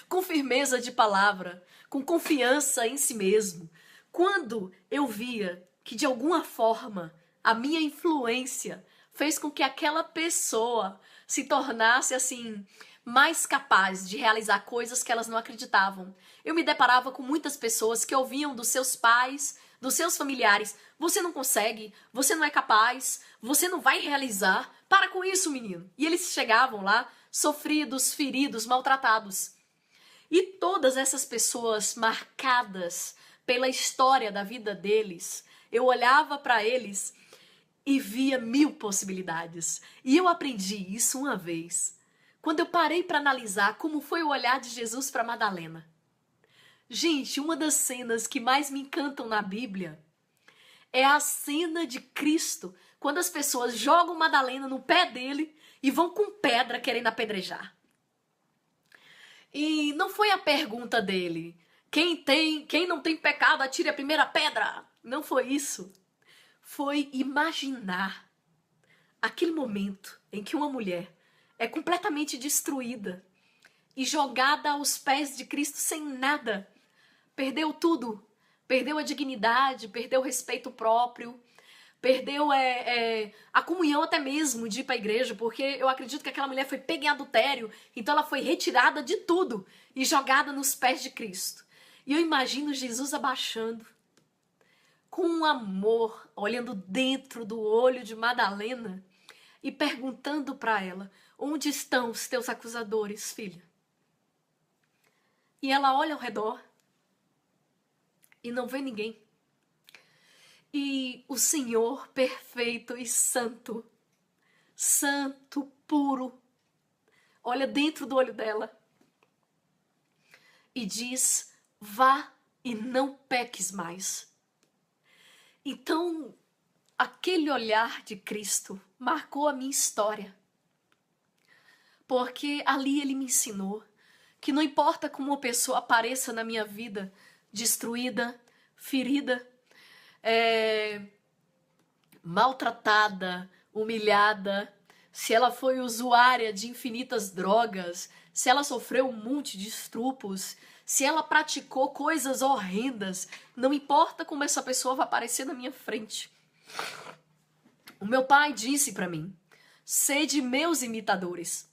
com firmeza de palavra, com confiança em si mesmo. Quando eu via que de alguma forma a minha influência fez com que aquela pessoa se tornasse assim mais capaz de realizar coisas que elas não acreditavam. Eu me deparava com muitas pessoas que ouviam dos seus pais, dos seus familiares: você não consegue, você não é capaz, você não vai realizar, para com isso, menino. E eles chegavam lá sofridos, feridos, maltratados. E todas essas pessoas marcadas pela história da vida deles, eu olhava para eles e via 1000 possibilidades. E eu aprendi isso uma vez, quando eu parei para analisar como foi o olhar de Jesus para Madalena. Gente, uma das cenas que mais me encantam na Bíblia é a cena de Cristo, quando as pessoas jogam Madalena no pé dele e vão com pedra querendo apedrejar. E não foi a pergunta dele: quem não tem pecado, atire a primeira pedra. Não foi isso. Foi imaginar aquele momento em que uma mulher é completamente destruída e jogada aos pés de Cristo sem nada. Perdeu tudo. Perdeu a dignidade, perdeu o respeito próprio, perdeu a comunhão até mesmo de ir para a igreja, porque eu acredito que aquela mulher foi pega em adultério, então ela foi retirada de tudo e jogada nos pés de Cristo. E eu imagino Jesus abaixando, com um amor, olhando dentro do olho de Madalena e perguntando para ela: onde estão os teus acusadores, filha? E ela olha ao redor e não vê ninguém. E o Senhor perfeito e santo, santo, puro, olha dentro do olho dela e diz: vá e não peques mais. Então, aquele olhar de Cristo marcou a minha história, porque ali ele me ensinou que não importa como uma pessoa apareça na minha vida, destruída, ferida, maltratada, humilhada, se ela foi usuária de infinitas drogas, se ela sofreu um monte de estrupos, se ela praticou coisas horrendas, não importa como essa pessoa vai aparecer na minha frente. O meu pai disse para mim: sede meus imitadores.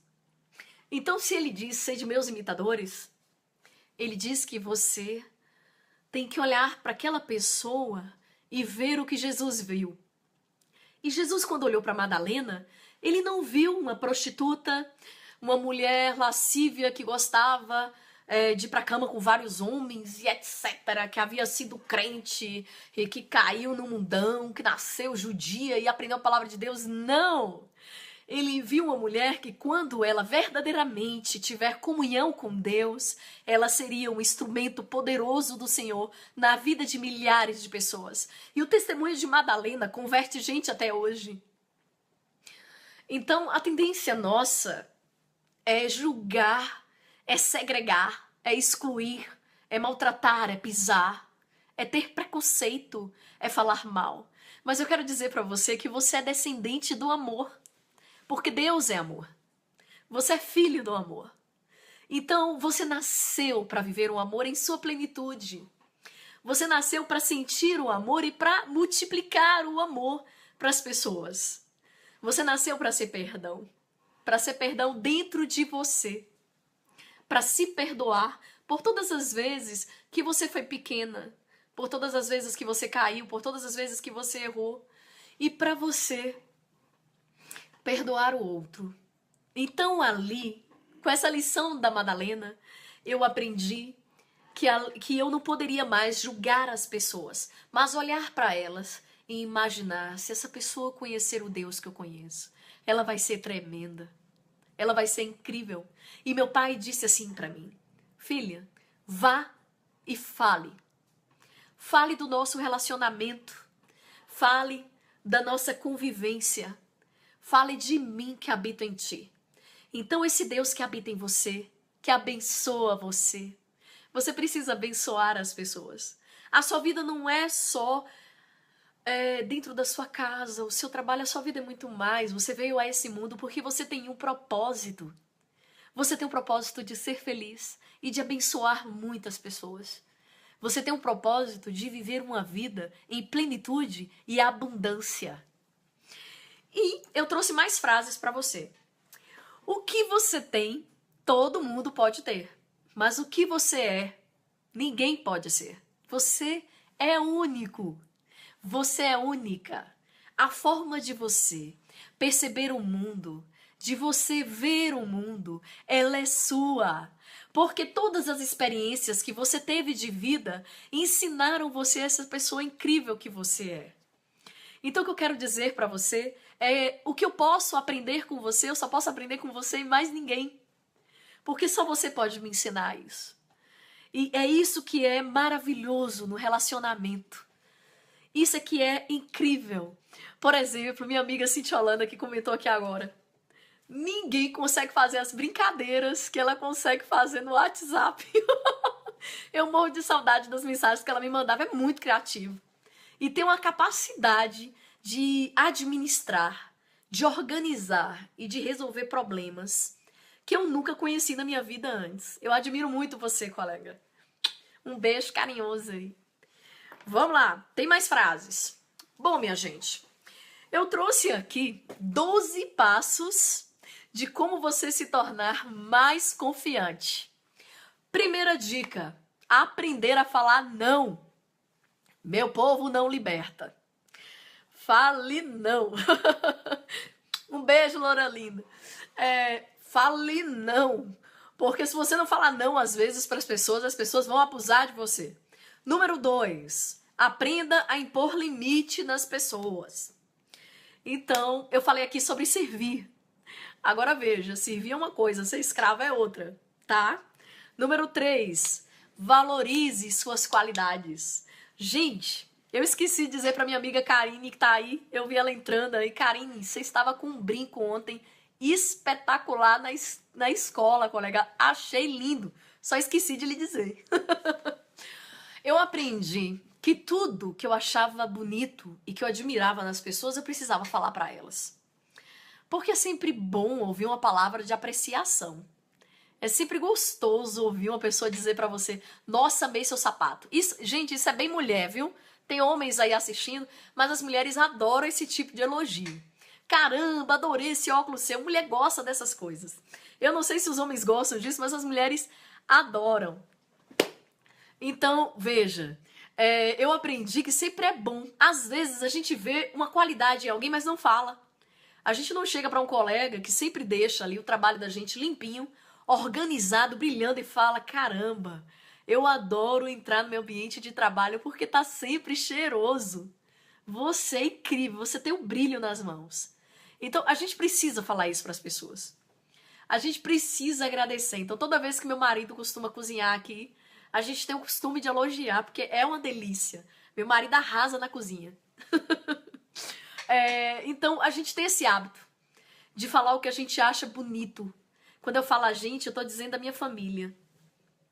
Então, se ele diz sede meus imitadores, ele diz que você tem que olhar para aquela pessoa e ver o que Jesus viu. E Jesus, quando olhou para Madalena, ele não viu uma prostituta, uma mulher lascívia que gostava de ir para a cama com vários homens e etc., que havia sido crente e que caiu no mundão, que nasceu judia e aprendeu a palavra de Deus. Não! Ele viu uma mulher que, quando ela verdadeiramente tiver comunhão com Deus, ela seria um instrumento poderoso do Senhor na vida de milhares de pessoas. E o testemunho de Madalena converte gente até hoje. Então, a tendência nossa é julgar, é segregar, é excluir, é maltratar, é pisar, é ter preconceito, é falar mal. Mas eu quero dizer para você que você é descendente do amor. Porque Deus é amor. Você é filho do amor. Então, você nasceu para viver o amor em sua plenitude. Você nasceu para sentir o amor e para multiplicar o amor para as pessoas. Você nasceu para ser perdão dentro de você, para se perdoar por todas as vezes que você foi pequena, por todas as vezes que você caiu, por todas as vezes que você errou, e para você perdoar o outro. Então, ali, com essa lição da Madalena, eu aprendi que eu não poderia mais julgar as pessoas, mas olhar para elas e imaginar: se essa pessoa conhecer o Deus que eu conheço, ela vai ser tremenda, ela vai ser incrível. E meu pai disse assim para mim: filha, vá e fale. Fale do nosso relacionamento, fale da nossa convivência, fale de mim que habito em ti. Então esse Deus que habita em você, que abençoa você, você precisa abençoar as pessoas. A sua vida não é só dentro da sua casa, o seu trabalho, a sua vida é muito mais. Você veio a esse mundo porque você tem um propósito. Você tem um propósito de ser feliz e de abençoar muitas pessoas. Você tem um propósito de viver uma vida em plenitude e abundância. E eu trouxe mais frases para você. O que você tem, todo mundo pode ter. Mas o que você é, ninguém pode ser. Você é único. Você é única. A forma de você perceber o mundo, de você ver o mundo, ela é sua. Porque todas as experiências que você teve de vida ensinaram você essa pessoa incrível que você é. Então o que eu quero dizer para você é o que eu posso aprender com você, eu só posso aprender com você e mais ninguém. Porque só você pode me ensinar isso. E é isso que é maravilhoso no relacionamento. Isso é que é incrível. Por exemplo, minha amiga Cintia Holanda que comentou aqui agora. Ninguém consegue fazer as brincadeiras que ela consegue fazer no WhatsApp. Eu morro de saudade das mensagens que ela me mandava, é muito criativo. E tem uma capacidade de administrar, de organizar e de resolver problemas que eu nunca conheci na minha vida antes. Eu admiro muito você, colega. Um beijo carinhoso aí. Vamos lá, tem mais frases. Bom, minha gente, eu trouxe aqui 12 passos de como você se tornar mais confiante. Primeira dica, aprender a falar não. Meu povo não liberta. Fale não. Um beijo, Loura linda. Fale não. Porque se você não falar não, às vezes, para as pessoas vão abusar de você. Número 2, aprenda a impor limite nas pessoas. Então, eu falei aqui sobre servir. Agora veja, servir é uma coisa, ser escravo é outra, tá? Número 3, valorize suas qualidades. Gente, eu esqueci de dizer pra minha amiga Karine que tá aí, eu vi ela entrando aí. Karine, você estava com um brinco ontem espetacular na escola, colega. Achei lindo, só esqueci de lhe dizer. Eu aprendi que tudo que eu achava bonito e que eu admirava nas pessoas, eu precisava falar pra elas. Porque é sempre bom ouvir uma palavra de apreciação. É sempre gostoso ouvir uma pessoa dizer pra você, nossa, amei seu sapato. Isso, gente, isso é bem mulher, viu? Tem homens aí assistindo, mas as mulheres adoram esse tipo de elogio. Caramba, adorei esse óculos seu. Mulher gosta dessas coisas. Eu não sei se os homens gostam disso, mas as mulheres adoram. Então, veja, eu aprendi que sempre é bom. Às vezes a gente vê uma qualidade em alguém, mas não fala. A gente não chega para um colega que sempre deixa ali o trabalho da gente limpinho, organizado, brilhando e fala, caramba, eu adoro entrar no meu ambiente de trabalho porque tá sempre cheiroso. Você é incrível, você tem um brilho nas mãos. Então, a gente precisa falar isso para as pessoas. A gente precisa agradecer. Então, toda vez que meu marido costuma cozinhar aqui, a gente tem o costume de elogiar, porque é uma delícia. Meu marido arrasa na cozinha. Então, a gente tem esse hábito de falar o que a gente acha bonito. Quando eu falo a gente, eu tô dizendo a minha família.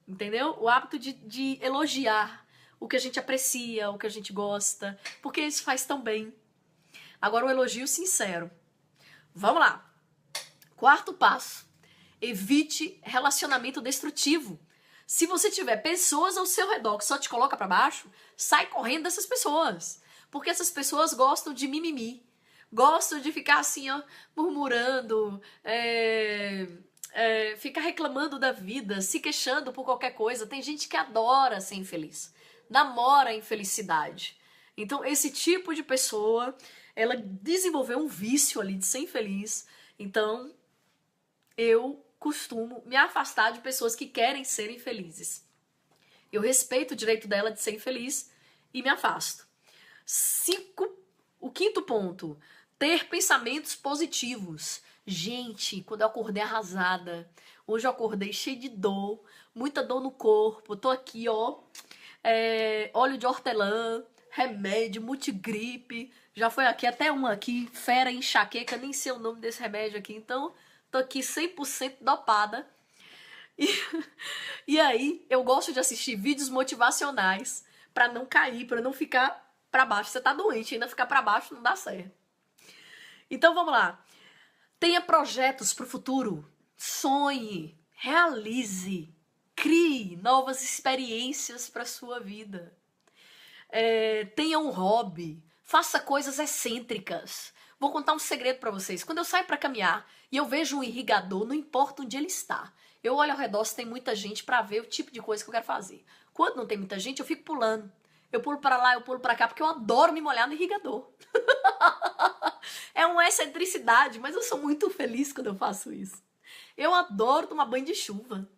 Entendeu? O hábito de elogiar o que a gente aprecia, o que a gente gosta, porque isso faz tão bem. Agora, o elogio sincero. Vamos lá. Quarto passo. Evite relacionamento destrutivo. Se você tiver pessoas ao seu redor que só te coloca pra baixo, sai correndo dessas pessoas. Porque essas pessoas gostam de mimimi. Gostam de ficar assim, ó, murmurando, ficar reclamando da vida, se queixando por qualquer coisa. Tem gente que adora ser infeliz. Namora a infelicidade. Então, esse tipo de pessoa, ela desenvolveu um vício ali de ser infeliz. Então, eu costumo me afastar de pessoas que querem ser infelizes. Eu respeito o direito dela de ser infeliz e me afasto. O quinto ponto, ter pensamentos positivos. Gente, quando eu acordei arrasada, hoje eu acordei cheia de dor, muita dor no corpo, tô aqui, ó, óleo de hortelã, remédio, multigripe, já foi aqui até uma aqui, fera enxaqueca, nem sei o nome desse remédio aqui, então tô aqui 100% dopada. E aí, eu gosto de assistir vídeos motivacionais pra não cair, pra não ficar pra baixo. Você tá doente, ainda ficar pra baixo não dá certo. Então vamos lá. Tenha projetos pro futuro. Sonhe, realize, crie novas experiências pra sua vida. Tenha um hobby, faça coisas excêntricas. Vou contar um segredo pra vocês. Quando eu saio pra caminhar e eu vejo um irrigador, não importa onde ele está, eu olho ao redor se tem muita gente pra ver o tipo de coisa que eu quero fazer. Quando não tem muita gente, eu fico pulando. Eu pulo pra lá, eu pulo pra cá, porque eu adoro me molhar no irrigador. É uma excentricidade, mas eu sou muito feliz quando eu faço isso. Eu adoro tomar banho de chuva.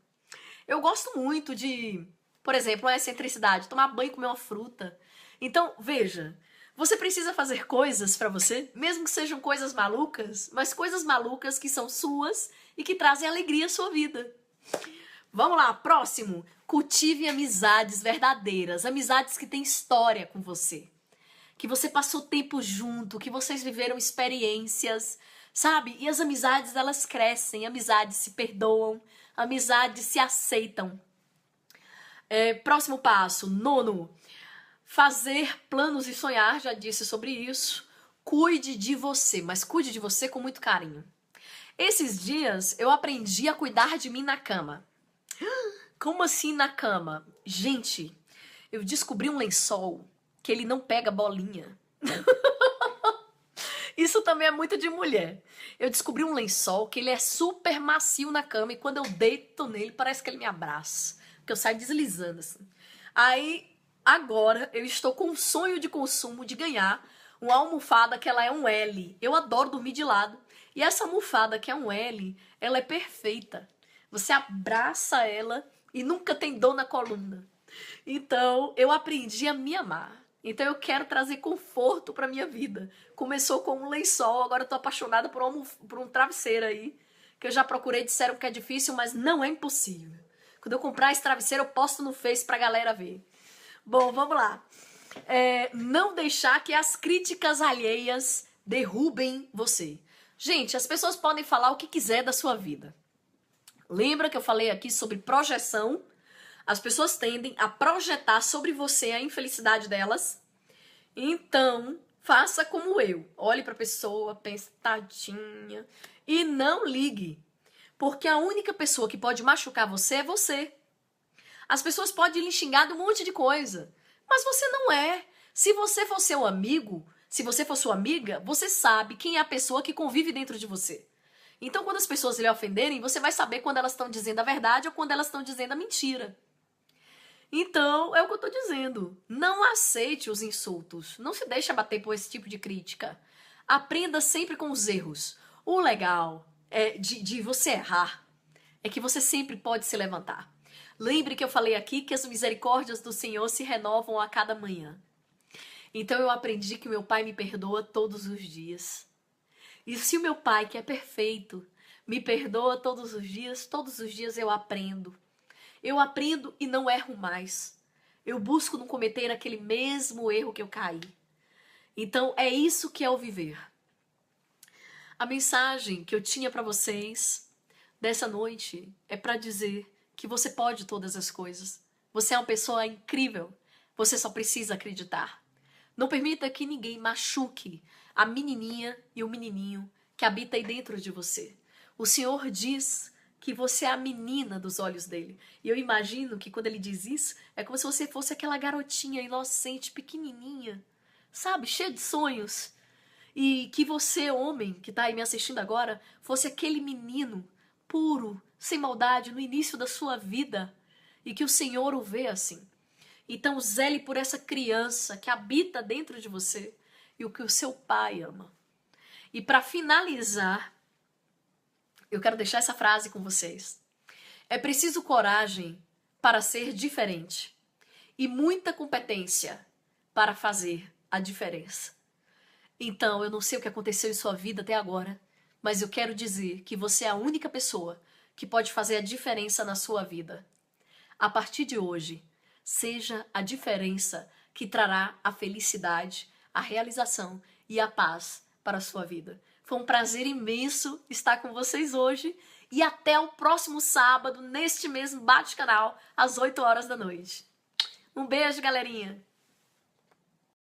Eu gosto muito de, por exemplo, uma excentricidade, tomar banho e comer uma fruta. Então, veja, você precisa fazer coisas pra você, mesmo que sejam coisas malucas, mas coisas malucas que são suas e que trazem alegria à sua vida. Vamos lá, próximo. Cultive amizades verdadeiras, amizades que têm história com você. Que você passou tempo junto, que vocês viveram experiências, sabe? E as amizades, elas crescem, amizades se perdoam, amizades se aceitam. Próximo passo, 9. Fazer planos e sonhar, já disse sobre isso. Cuide de você, mas cuide de você com muito carinho. Esses dias eu aprendi a cuidar de mim na cama. Como assim na cama? Gente, eu descobri um lençol que ele não pega bolinha. Isso também é muito de mulher. Eu descobri um lençol que ele é super macio na cama e quando eu deito nele parece que ele me abraça. Porque eu saio deslizando assim. Aí, agora, eu estou com um sonho de consumo de ganhar uma almofada que ela é um L. Eu adoro dormir de lado. E essa almofada que é um L, ela é perfeita. Você abraça ela e nunca tem dor na coluna. Então, eu aprendi a me amar. Então, eu quero trazer conforto pra minha vida. Começou com um lençol, agora eu tô apaixonada por um travesseiro aí. Que eu já procurei, disseram que é difícil, mas não é impossível. Quando eu comprar esse travesseiro, eu posto no Face pra galera ver. Bom, vamos lá. Não deixar que as críticas alheias derrubem você. Gente, as pessoas podem falar o que quiser da sua vida. Lembra que eu falei aqui sobre projeção? As pessoas tendem a projetar sobre você a infelicidade delas. Então, faça como eu. Olhe pra pessoa, pense, tadinha. E não ligue. Porque a única pessoa que pode machucar você é você. As pessoas podem lhe xingar de um monte de coisa. Mas você não é. Se você for seu amigo, se você for sua amiga, você sabe quem é a pessoa que convive dentro de você. Então, quando as pessoas lhe ofenderem, você vai saber quando elas estão dizendo a verdade ou quando elas estão dizendo a mentira. Então, é o que eu tô dizendo. Não aceite os insultos. Não se deixe abater por esse tipo de crítica. Aprenda sempre com os erros. O legal de você errar é que você sempre pode se levantar. Lembre que eu falei aqui que as misericórdias do Senhor se renovam a cada manhã. Então, eu aprendi que o meu Pai me perdoa todos os dias. E se o meu Pai, que é perfeito, me perdoa todos os dias eu aprendo. Eu aprendo e não erro mais. Eu busco não cometer aquele mesmo erro que eu caí. Então, é isso que é o viver. A mensagem que eu tinha para vocês dessa noite é para dizer que você pode todas as coisas. Você é uma pessoa incrível. Você só precisa acreditar. Não permita que ninguém machuque a menininha e o menininho que habita aí dentro de você. O Senhor diz que você é a menina dos olhos dele. E eu imagino que quando ele diz isso, é como se você fosse aquela garotinha inocente, pequenininha, sabe, cheia de sonhos. E que você, homem, que tá aí me assistindo agora, fosse aquele menino puro, sem maldade, no início da sua vida. E que o Senhor o vê assim. Então zele por essa criança que habita dentro de você e o que o seu pai ama. E para finalizar, eu quero deixar essa frase com vocês. É preciso coragem para ser diferente e muita competência para fazer a diferença. Então, eu não sei o que aconteceu em sua vida até agora, mas eu quero dizer que você é a única pessoa que pode fazer a diferença na sua vida. A partir de hoje, seja a diferença que trará a felicidade, a realização e a paz para a sua vida. Foi um prazer imenso estar com vocês hoje e até o próximo sábado, neste mesmo bate-canal, às 8 horas da noite. Um beijo, galerinha!